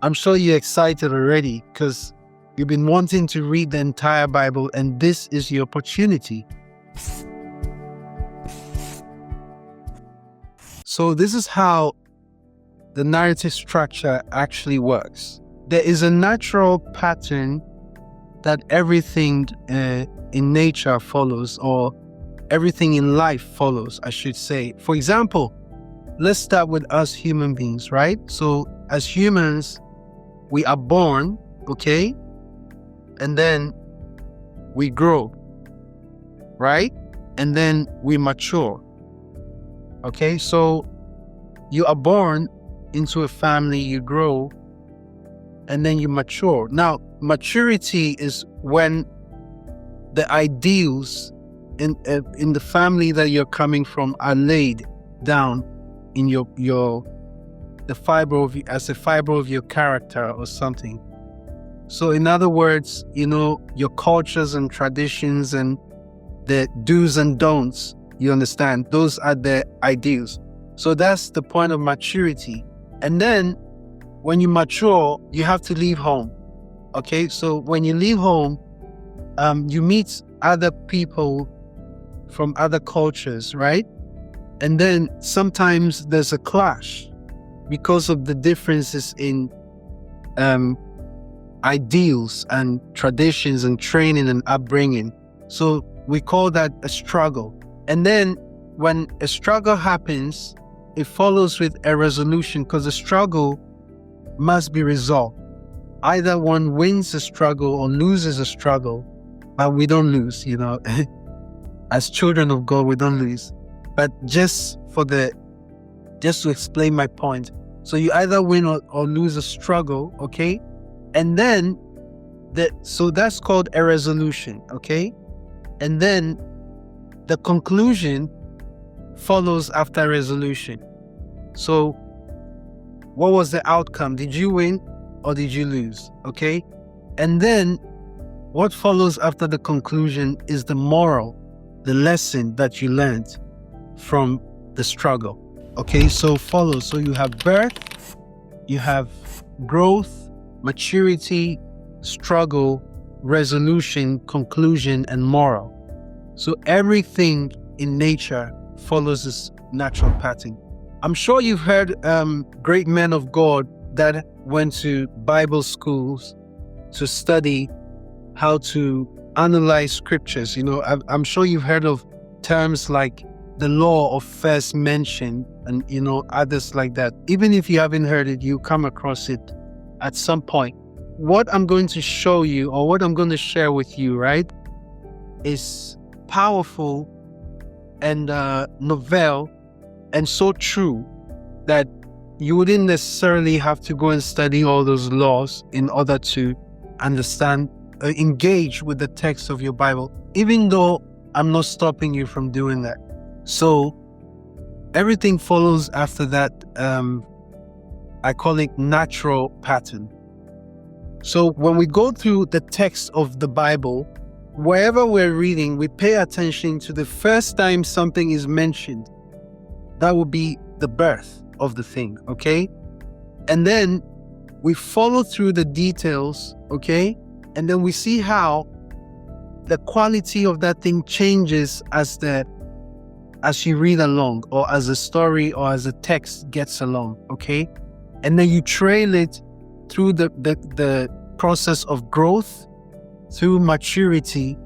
I'm sure you're excited already because you've been wanting to read the entire Bible, and this is your opportunity. So this is how the narrative structure actually works. There is a natural pattern that everything in nature follows, or everything in life follows, I should say. For example, let's start with us human beings, right? So as humans, we are born, okay? And then we grow, right? And then we mature. Okay, so you are born into a family, you grow, and then you mature. Now, maturity is when the ideals in the family that you're coming from are laid down in the fiber of as a fiber of your character or something. So in other words, your cultures and traditions and the do's and don'ts, you understand, those are the ideals. So that's the point of maturity. And then when you mature, you have to leave home. Okay, so when you leave home, you meet other people from other cultures, right? And then sometimes there's a clash because of the differences in ideals and traditions and training and upbringing. So we call that a struggle. And then when a struggle happens, it follows with a resolution, because the struggle must be resolved. Either one wins a struggle or loses a struggle, but we don't lose, As children of God, we don't lose. But just to explain my point. So you either win or lose a struggle, okay? And then, so that's called a resolution, okay? And then the conclusion follows after resolution. So what was the outcome? Did you win or did you lose? Okay? And then what follows after the conclusion is the moral, the lesson that you learned from the struggle. Okay, so follows. So you have birth, you have growth, maturity, struggle, resolution, conclusion, and moral. So everything in nature follows this natural pattern. I'm sure you've heard great men of God that went to Bible schools to study how to analyze scriptures. I'm sure you've heard of terms like the law of first mention and, others like that. Even if you haven't heard it, you come across it at some point. What I'm going to show you, or what I'm going to share with you, right, is powerful and novel and so true that you wouldn't necessarily have to go and study all those laws in order to understand, engage with the text of your Bible, even though I'm not stopping you from doing that. So everything follows after that, I call it natural pattern. So when we go through the text of the Bible, wherever we're reading, we pay attention to the first time something is mentioned. That would be the birth of the thing, okay? And then we follow through the details, okay? And then we see how the quality of that thing changes as you read along, or as a story or as a text gets along, okay? And then you trail it through the process of growth, through maturity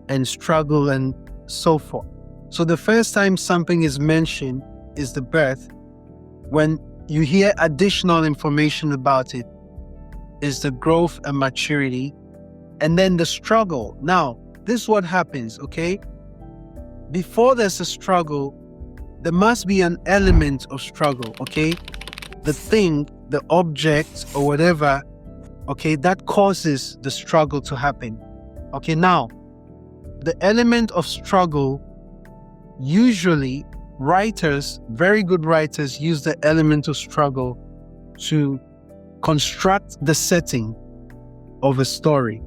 and struggle and so forth. So the first time something is mentioned is the birth. When you hear additional information about it, is the growth and maturity, and then the struggle. Now, this is what happens, okay? Before there's a struggle, there must be an element of struggle, okay? The thing, the object, or whatever, okay, that causes the struggle to happen. Okay, now, the element of struggle, usually writers, very good writers, use the element of struggle to construct the setting of a story,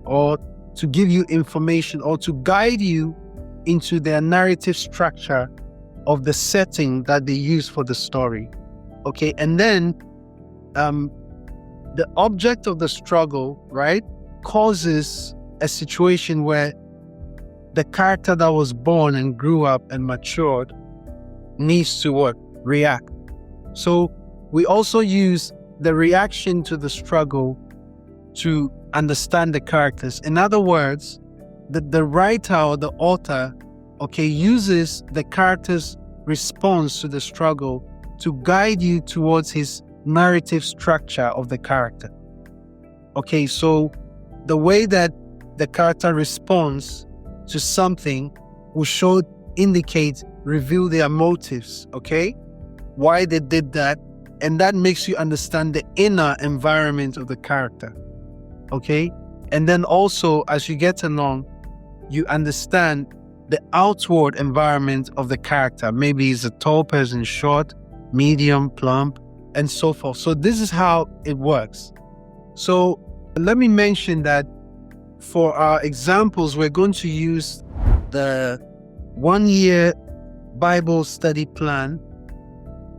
or to give you information, or to guide you into their narrative structure of the setting that they use for the story. Okay, and then the object of the struggle, right, causes a situation where the character that was born and grew up and matured needs to what? React. So we also use the reaction to the struggle to understand the characters. In other words, the writer or the author, uses the character's response to the struggle to guide you towards his narrative structure of the character. So the way that the character responds to something will reveal their motives, why they did that, and that makes you understand the inner environment of the character, and then also as you get along, you understand the outward environment of the character. Maybe he's a tall person, short, medium, plump, and so forth. So this is how it works. So let me mention that for our examples, we're going to use the 1-year Bible study plan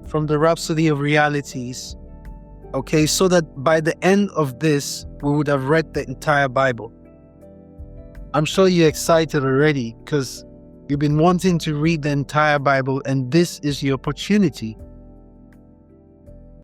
from the Rhapsody of Realities, so that by the end of this, we would have read the entire Bible. I'm sure you're excited already because you've been wanting to read the entire Bible, and this is your opportunity.